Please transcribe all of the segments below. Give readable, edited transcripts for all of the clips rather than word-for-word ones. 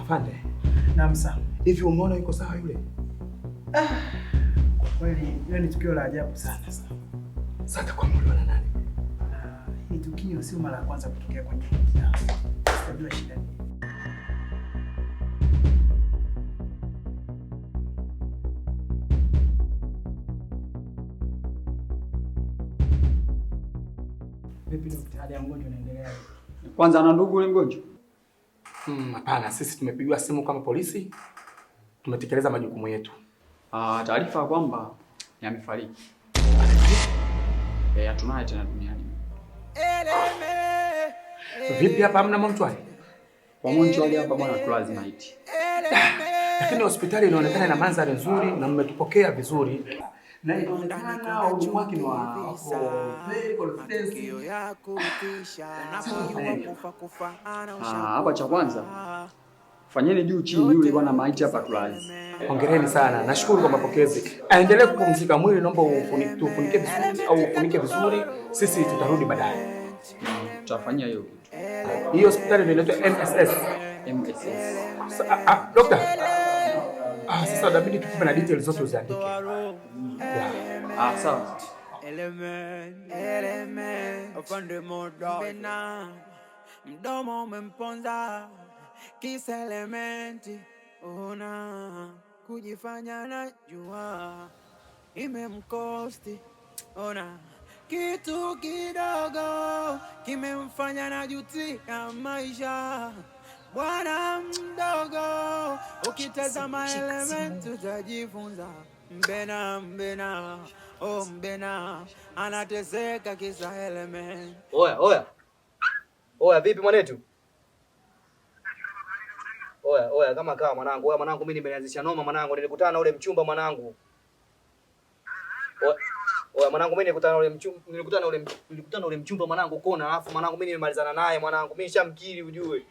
Afande. Naam sir. Hivi umeona yuko sawa yule? Kwa kweli ile ni tukio la ajabu sana sir. Sasa kwa mwili na nani? Hii tukio sio mara ya kwanza kutokea kwenye kijiji. Sijui shida ni. Vipi daktari, hali ya mgonjwa inaendelea? Kwanza ana ndugu yule mgonjwa? Hapana, sisi tumepigiwa simu kama polisi. Tumetekeleza majukumu yetu. Taarifa kwamba yamefariki. Hatunaye tena duniani. Vipi hapa hamna mochwari? Kwa mochwari hapa bwana tulazi maiti. Lakini hospitali inaonekana ina mandhari nzuri na mmetupokea vizuri. Na inaonekana huduma yake ni wa hapa cha kwanza. Fanyeni juu chini yule bwana maiti hapa tulazi. Hongereni sana. Nashukuru kwa mapokezi. Aendelee kupumzika mwili, naomba ufunike vizuri au ufunike vizuri. Sisi tutarudi baadaye. Tutafanyia hiyo kitu. Hii hospitali inaitwa MSS. Doctor. Sasa inabidi tukupe na details zote uziandike. Sawa. Afande moda mdomo umemponza kisa elementi, ona kujifanya na jua imemkosti, ona kitu kidogo kimemfanya na jutia maisha. Bwana mdogo, ukitazama elementi utajifunza. Mbena mbena anateseka kisa element. Oya vipi mwanetu? Oya kama kawa mwanangu. Oya mwanangu, mimi nimeanzisha noma mwanangu. Nilikutana na ule mchumba mwanangu. Oya mwanangu, mimi nilikutana na ule mchumba mwanangu kona, alafu mwanangu mimi nimemalizana naye mwanangu. Mimi nishamkiri ujue.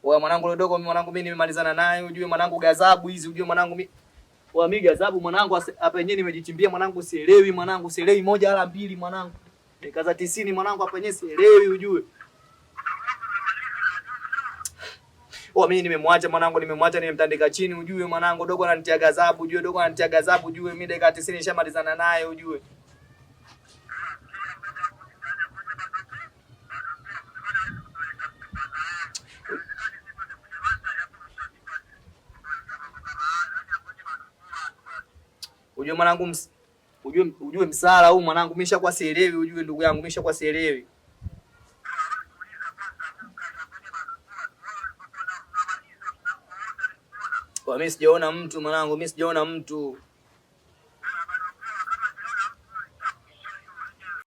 Oya mwanangu yule dogo mwanangu mimi nimemalizana naye ujue mwanangu, gazabu hizi ujue mwanangu mimi. Oya mimi gazabu mwanangu hapa yenyewe nimejichimbia mwanangu, sielewi mwanangu, sielewi moja wala mbili mwanangu. Dakika za 90 mwanangu hapa yenyewe sielewi ujue. Oya mimi nimemwacha mwanangu, nimemtandika chini ujue mwanangu, dogo ananitia gazabu ujue, mimi dakika 90 nishamalizana naye ujue. Ujue mwanangu ujue msala huu mwanangu, mimi nishakuwa sielewi ujue ndugu yangu, mimi nishakuwa sielewi. Mimi sijaona mtu mwanangu, mimi sijaona mtu.